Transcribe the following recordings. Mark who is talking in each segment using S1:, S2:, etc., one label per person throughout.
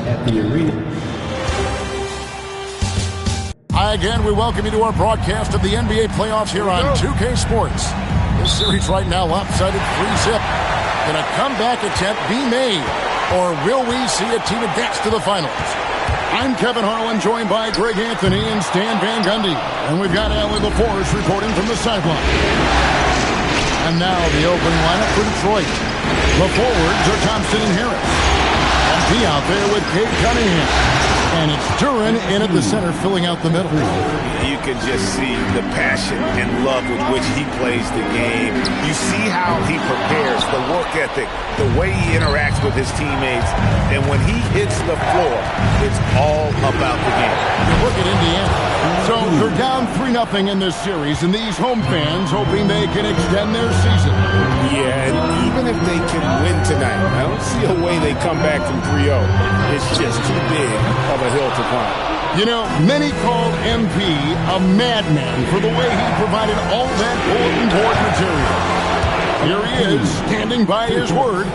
S1: at the arena.
S2: Hi again, we welcome you to our broadcast of the NBA playoffs here on 2K Sports. This series right now lopsided 3-zip. Can a comeback attempt be made, or will we see a team advance to the finals? I'm Kevin Harlan, joined by Greg Anthony and Stan Van Gundy. And we've got Allie LaForce reporting from the sideline. And now the opening lineup for Detroit. The forwards are Thompson and Harris. MP out there with Cade Cunningham. And it's Duren in at the center, filling out the middle.
S3: You can just see the passion and love with which he plays the game. You see how he prepares, the work ethic, the way he interacts with his teammates. And when he hits the floor, it's all about the game.
S2: You look at Indiana. So they're down 3-0 in this series, and these home fans hoping they can extend their season.
S3: Yeah, and even if they can win tonight, I don't see a way they come back from 3-0. It's just too big of a hill to climb.
S2: You know, many called MP a madman for the way he provided all that bulletin board material. Here he is, standing by his word.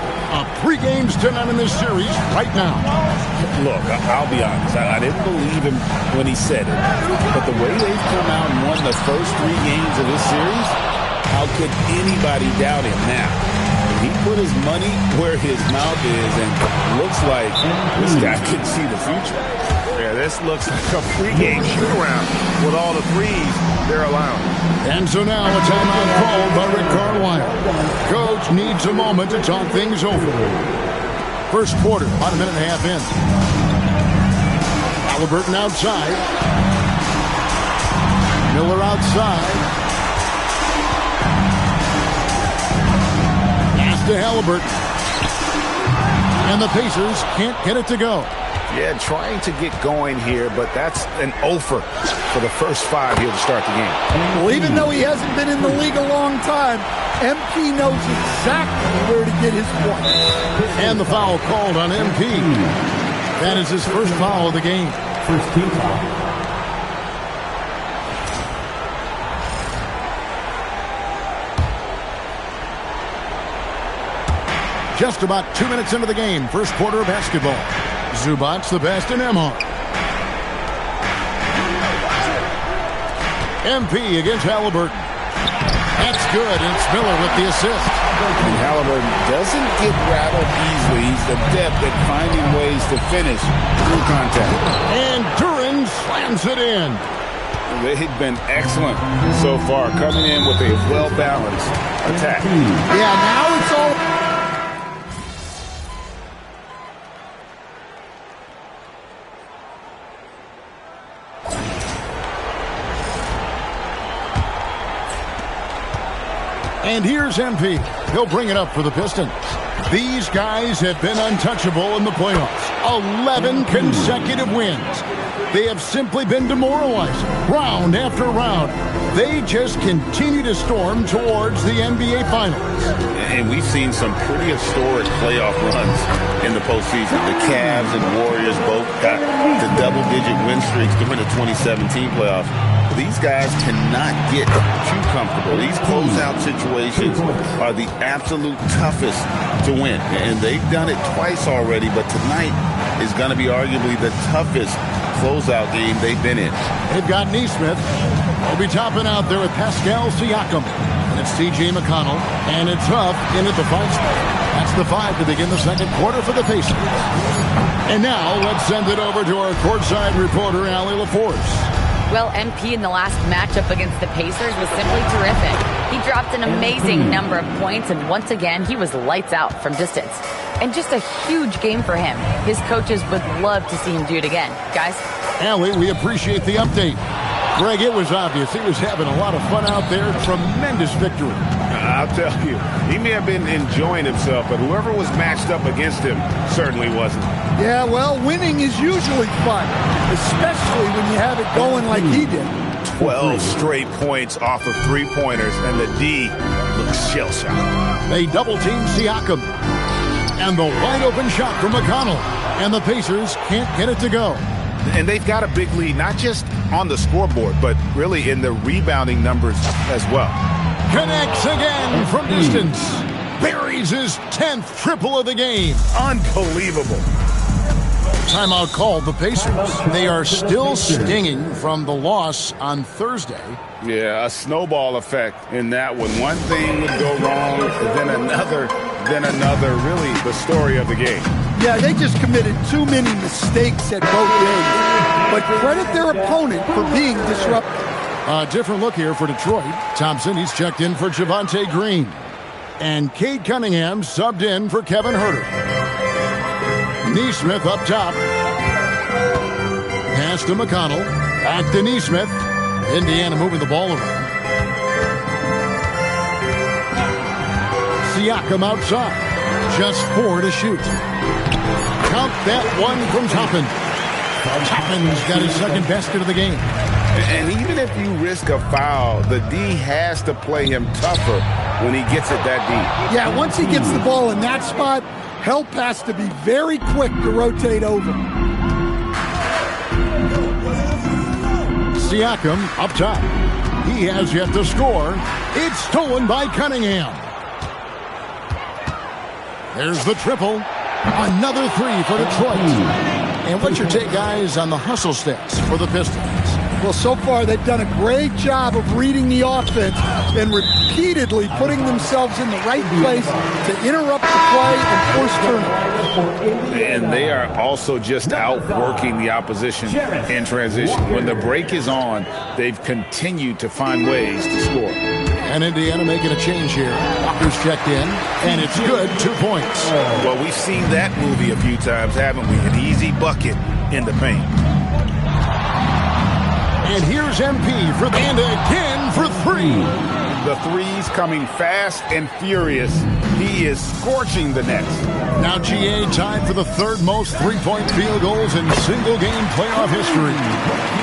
S2: Three games to none in this series right now.
S3: Look, I'll be honest. I didn't believe him when he said it. But the way they've come out and won the first 3 games of this series, how could anybody doubt him now? He put his money where his mouth is, and looks like this guy can see the future.
S4: Yeah, this looks like a three-game shoot-around with all the threes they're allowing.
S2: And so now a timeout called by Rick Carlisle. Coach needs a moment to talk things over. First quarter, about a minute and a half in. Halliburton outside. Miller outside. Pass to Halliburton. And the Pacers can't get it to go.
S3: Yeah, trying to get going here, but that's an offer for the first 5 here to start the game.
S5: Well, even though he hasn't been in the league a long time, MP knows exactly where to get his points.
S2: And the foul called on MP. That is his first foul of the game.
S1: First team foul.
S2: Just about 2 minutes into the game, first quarter of basketball. Zubac's the best in Emhart. MP against Halliburton. That's good, and it's Miller with the assist.
S3: And Halliburton doesn't get rattled easily. He's adept at finding ways to finish through contact.
S2: And Duren slams it in.
S3: They've been excellent so far, coming in with a well-balanced attack.
S5: Yeah, now it's all...
S2: And here's MP. He'll bring it up for the Pistons. These guys have been untouchable in the playoffs. 11 consecutive wins. They have simply been demoralizing, round after round. They just continue to storm towards the NBA Finals.
S3: And we've seen some pretty historic playoff runs in the postseason. The Cavs and Warriors both got to double-digit win streaks during the 2017 playoffs. These guys cannot get too comfortable. These closeout situations are the absolute toughest to win. And they've done it twice already, but tonight is going to be arguably the toughest closeout game they've been in.
S2: They've got Neesmith. They'll be topping out there with Pascal Siakam. And it's T.J. McConnell. And it's Huff in at the 5 spot. That's the 5 to begin the second quarter for the Pacers. And now let's send it over to our courtside reporter, Allie LaForce.
S6: Well, MP in the last matchup against the Pacers was simply terrific. He dropped an amazing number of points, and once again, he was lights out from distance. And just a huge game for him. His coaches would love to see him do it again. Guys?
S2: Allie, we appreciate the update. Greg, it was obvious. He was having a lot of fun out there. Tremendous victory.
S4: I'll tell you, he may have been enjoying himself, but whoever was matched up against him certainly wasn't.
S5: Yeah, well, winning is usually fun, especially when you have it going like he did.
S4: 12 straight points off of three-pointers, and the D looks shell-shocked.
S2: They double-team Siakam. And the wide-open shot from McConnell. And the Pacers can't get it to go.
S4: And they've got a big lead, not just on the scoreboard, but really in the rebounding numbers as well.
S2: Connects again from distance. Buries his 10th triple of the game.
S4: Unbelievable.
S2: Timeout called the Pacers. They are still stinging from the loss on Thursday.
S3: Yeah, a snowball effect in that one. One thing would go wrong, then another. Really the story of the game.
S5: Yeah, they just committed too many mistakes at both ends. But credit their opponent for being disruptive.
S2: A different look here for Detroit. Thompson, he's checked in for Javonte Green. And Cade Cunningham subbed in for Kevin Huerter. Neesmith up top. Pass to McConnell. Back to Neesmith. Indiana moving the ball around. Siakam outside. Just 4 to shoot. Count that one from Toppin. Toppin's got his second basket of the game.
S3: And even if you risk a foul, the D has to play him tougher when he gets it that deep.
S5: Yeah, once he gets the ball in that spot, help has to be very quick to rotate over.
S2: Siakam up top. He has yet to score. It's stolen by Cunningham. There's the triple. Another 3 for Detroit. And what's your take, guys, on the hustle stats for the Pistons?
S5: Well, so far they've done a great job of reading the offense and repeatedly putting themselves in the right place to interrupt the play and force turnovers.
S3: And they are also just outworking the opposition in transition. When the break is on, they've continued to find ways to score.
S2: And Indiana making a change here. Walker's checked in, and it's good. 2 points.
S4: Well, we've seen that movie a few times, haven't we? An easy bucket in the paint.
S2: And here's MP for the end again for 3.
S4: The threes coming fast and furious. He is scorching the nets.
S2: Now GA tied for the third most three-point field goals in single-game playoff history.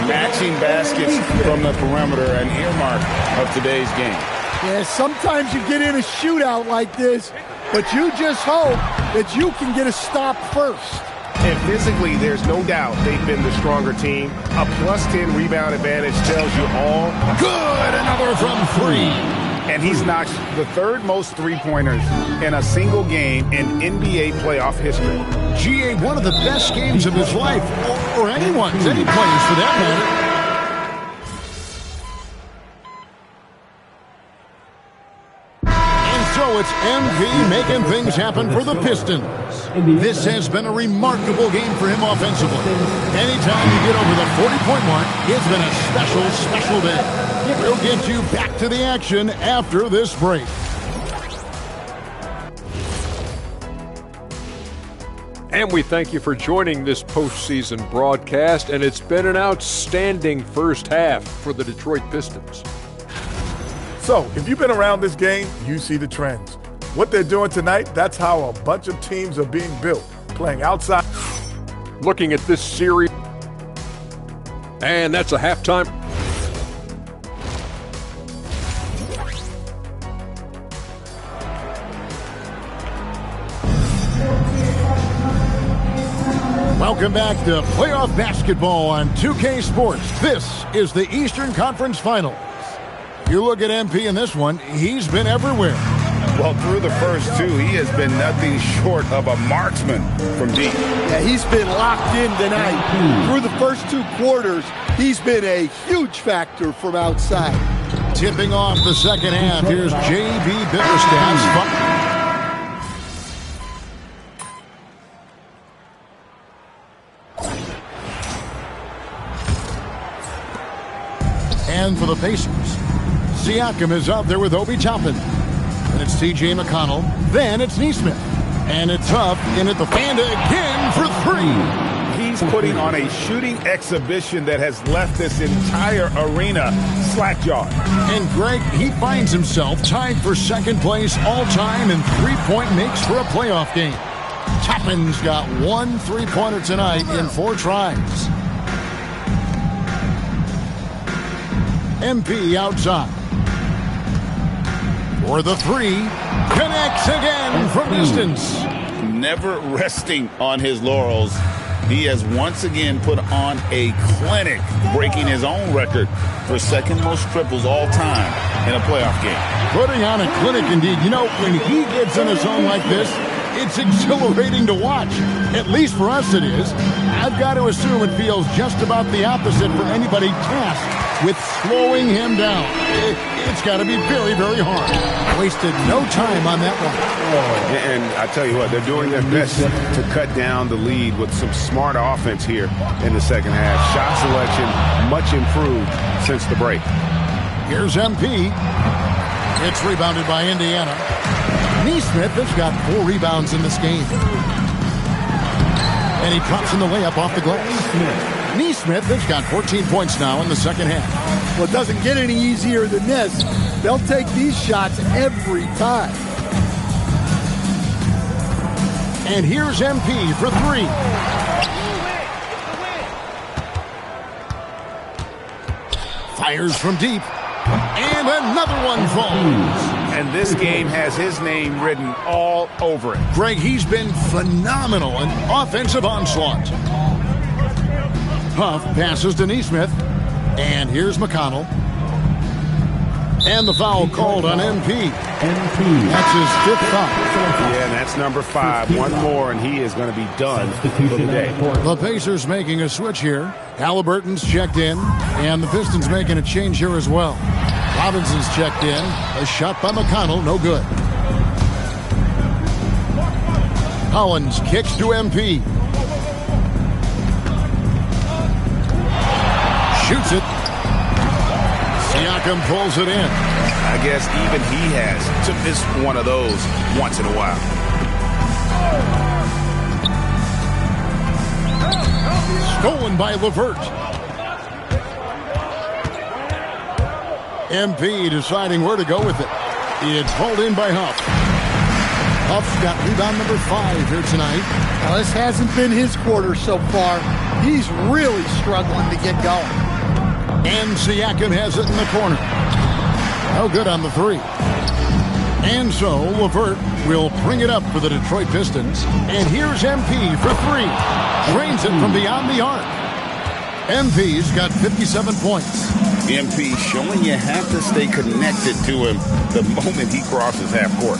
S3: Matching baskets from the perimeter, an earmark of today's game.
S5: Yeah, sometimes you get in a shootout like this, but you just hope that you can get a stop first.
S1: And physically, there's no doubt they've been the stronger team. A +10 rebound advantage tells you all.
S2: Good, another from 3.
S4: And he's knocked the third most three-pointers in a single game in NBA playoff history.
S2: GA, one of the best games of his life, or anyone's, any players for that matter. So it's MV making things happen for the Pistons. This has been a remarkable game for him offensively. Anytime you get over the 40-point mark, it's been a special, special day. We'll get you back to the action after this break.
S7: And we thank you for joining this postseason broadcast, and it's been an outstanding first half for the Detroit Pistons.
S8: So, if you've been around this game, you see the trends. What they're doing tonight, that's how a bunch of teams are being built, playing outside.
S7: Looking at this series, and that's a halftime.
S2: Welcome back to playoff basketball on 2K Sports. This is the Eastern Conference Finals. You look at MP in this one, he's been everywhere.
S3: Well, through the first two, he has been nothing short of a marksman from deep.
S5: Yeah, he's been locked in tonight. Through the first 2 quarters, he's been a huge factor from outside.
S2: Tipping off the second half, here's J.B. Bickerstaff's. And for the Pacers, Siakam is out there with Obi Toppin. And it's T.J. McConnell. Then it's Neesmith. And it's up in at the fan again for 3.
S4: He's putting on a shooting exhibition that has left this entire arena slack-jawed.
S2: And Greg, he finds himself tied for second place all-time in three-point makes for a playoff game. Toppin's got 1 3-pointer tonight in 4 tries. MP outside. For the 3, connects again from distance.
S3: Never resting on his laurels. He has once again put on a clinic, breaking his own record for second most triples all time in a playoff game.
S2: Putting on a clinic indeed. You know, when he gets in a zone like this, It's exhilarating to watch. At least for us it is. I've got to assume it feels just about the opposite for anybody tasked with slowing him down. It's got to be very, very hard. Wasted no time on that one.
S1: And I tell you what, they're doing their best to cut down the lead with some smart offense here in the second half. Shot selection much improved since the break.
S2: Here's MP. It's rebounded by Indiana. Neesmith has got 4 rebounds in this game. And he drops in the layup off the glass. Neesmith has got 14 points now in the second half.
S5: Well, it doesn't get any easier than this. They'll take these shots every time.
S2: And here's MP for 3. Fires from deep. And another one falls.
S4: And this game has his name written all over it.
S2: Greg, he's been phenomenal in offensive onslaught. Huff passes to Neesmith. And here's McConnell. And the foul called on MP. That's his 5th foul.
S1: Yeah, and that's number 5. One more, and he is going to be done for the day.
S2: The Pacers making a switch here. Halliburton's checked in, and the Pistons making a change here as well. Robinson's checked in. A shot by McConnell, no good. Collins kicks to MP. Shoots it. Siakam pulls it in.
S4: I guess even he has to miss one of those once in a while.
S2: Stolen by LeVert. MP deciding where to go with it. It's pulled in by Huff. Huff's got rebound number 5 here tonight.
S5: Now, this hasn't been his quarter so far. He's really struggling to get going.
S2: And Siakam has it in the corner. No good on the 3. And so LeVert will bring it up for the Detroit Pistons. And here's MP for 3. Drains it from beyond the arc. MP's got 57 points.
S3: MP showing you have to stay connected to him the moment he crosses half court.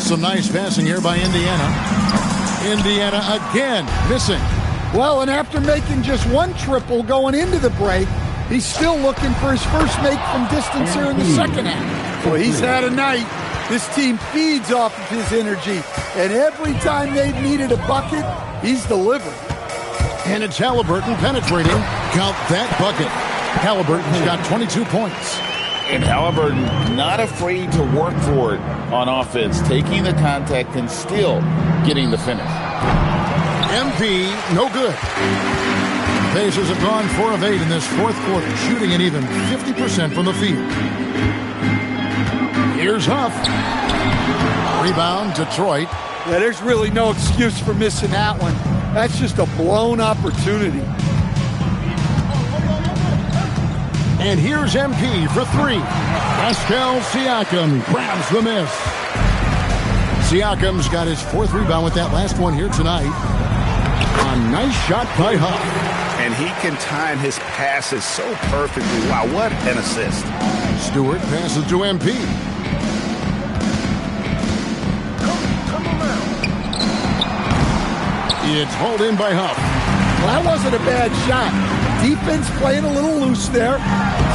S2: Some nice passing here by Indiana. Indiana again missing.
S5: Well, and after making just 1 triple going into the break, he's still looking for his first make from distance here in the second half. Well, he's had a night. This team feeds off of his energy, and every time they've needed a bucket, he's delivered.
S2: And it's Halliburton penetrating. Count that bucket. Halliburton's got 22 points.
S3: And Halliburton not afraid to work for it on offense, taking the contact and still getting the finish.
S2: MP, no good. Pacers have gone 4 of 8 in this 4th quarter, shooting an even 50% from the field. Here's Huff. Rebound, Detroit.
S5: Yeah, there's really no excuse for missing that one. That's just a blown opportunity.
S2: And here's MP for 3. Pascal Siakam grabs the miss. Siakam's got his 4th rebound with that last one here tonight. A nice shot by Huff.
S4: And he can time his passes so perfectly. Wow, what an assist.
S2: Stewart passes to MP. It's hauled in by Huff.
S5: Well, that wasn't a bad shot. Defense playing a little loose there.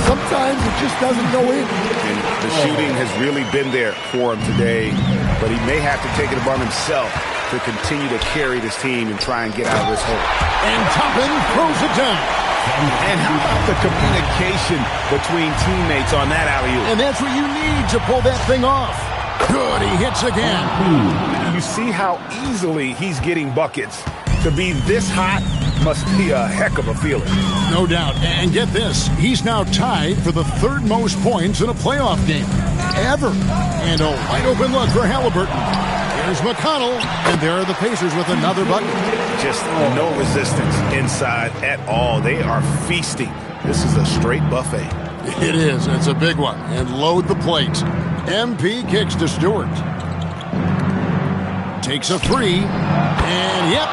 S5: Sometimes it just doesn't go in.
S4: And the shooting has really been there for him today, but he may have to take it upon himself to continue to carry this team and try and get out of this hole.
S2: And Toppin throws it down.
S4: And how about the communication between teammates on that alley-oop?
S2: And that's what you need to pull that thing off. Good, he hits again.
S4: You see how easily he's getting buckets. To be this hot must be a heck of a feeling.
S2: No doubt. And get this, he's now tied for the 3rd most points in a playoff game ever. And a wide open look for Halliburton. Here's McConnell, and there are the Pacers with another bucket.
S4: Just no resistance inside at all. They are feasting. This is a straight buffet.
S2: It is. It's a big one. And load the plate. MP kicks to Stewart. Takes a 3. And, yep,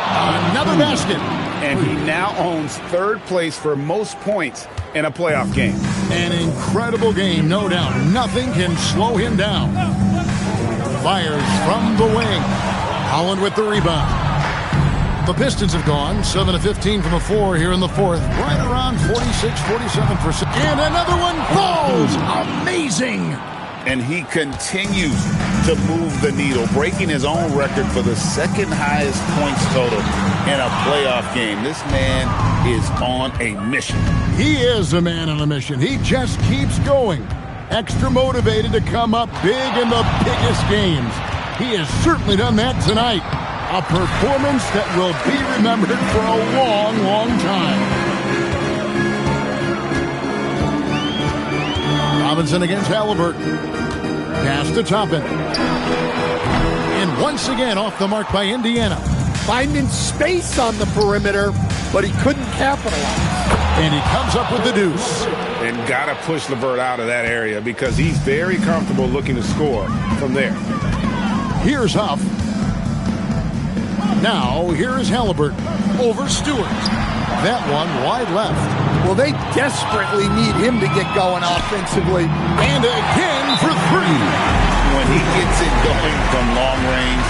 S2: another basket.
S4: And he now owns 3rd place for most points in a playoff game.
S2: An incredible game, no doubt. Nothing can slow him down. Fires from the wing. Holland with the rebound. The Pistons have gone 7 of 15 from the floor here in the fourth. Right around 46-47%. And another one falls. Amazing.
S3: And he continues to move the needle, breaking his own record for the second highest points total in a playoff game. This man is on a mission.
S2: He is a man on a mission. He just keeps going. Extra motivated to come up big in the biggest games. He has certainly done that tonight. A performance that will be remembered for a long, long time. Robinson against Halliburton. Pass to Toppin. And once again off the mark by Indiana.
S5: Finding space on the perimeter, but he couldn't capitalize.
S2: And he comes up with the deuce.
S1: And got to push LeVert out of that area because he's very comfortable looking to score from there.
S2: Here's Huff. Now, here is Halliburton over Stewart. That one wide left.
S5: Well, they desperately need him to get going offensively.
S2: And again for three.
S3: When he gets it going from long range,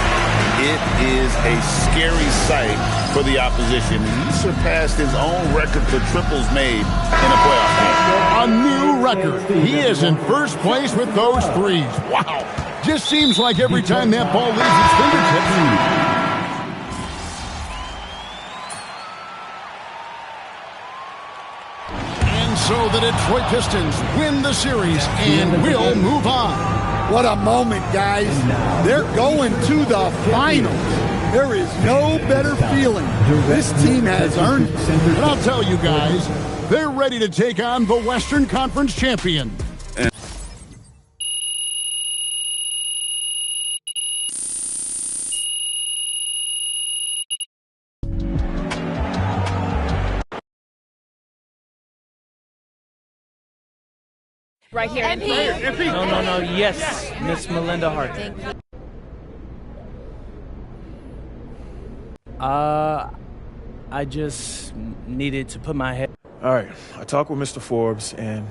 S3: it is a scary sight for the opposition. He surpassed his own record for triples made in a playoff game.
S2: A new record. He is in first place with those threes. Wow. Just seems like every time that ball leaves his fingertips. So the Detroit Pistons win the series and will move on.
S5: What a moment, guys. They're going to the finals. There is no better feeling. This team has earned it.
S2: And I'll tell you guys, they're ready to take on the Western Conference champion.
S9: Right here. MP.
S10: No. Yes, Miss Melinda Hart.
S9: Thank you.
S10: I just needed to put my head.
S11: All right, I talked with Mr. Forbes, and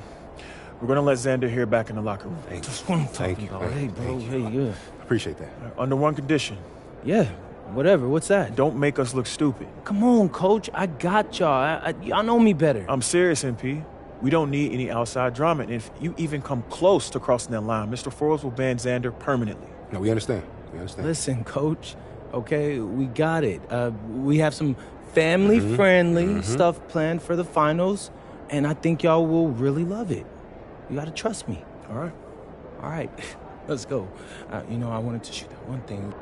S11: we're going to let Xander here back in the locker room.
S10: Just what I'm talking about. Hey, bro. Hey, yeah.
S1: Appreciate that.
S11: Under one condition.
S10: Yeah, whatever. What's that?
S11: Don't make us look stupid.
S10: Come on, Coach. I got y'all. Y'all know me better.
S11: I'm serious, MP. We don't need any outside drama. And if you even come close to crossing that line, Mr. Forbes will ban Xander permanently.
S1: No, we understand.
S10: Listen, Coach, okay, we got it. We have some family-friendly stuff planned for the finals, and I think y'all will really love it. You got to trust me.
S11: All right.
S10: Let's go. I wanted to shoot that one thing.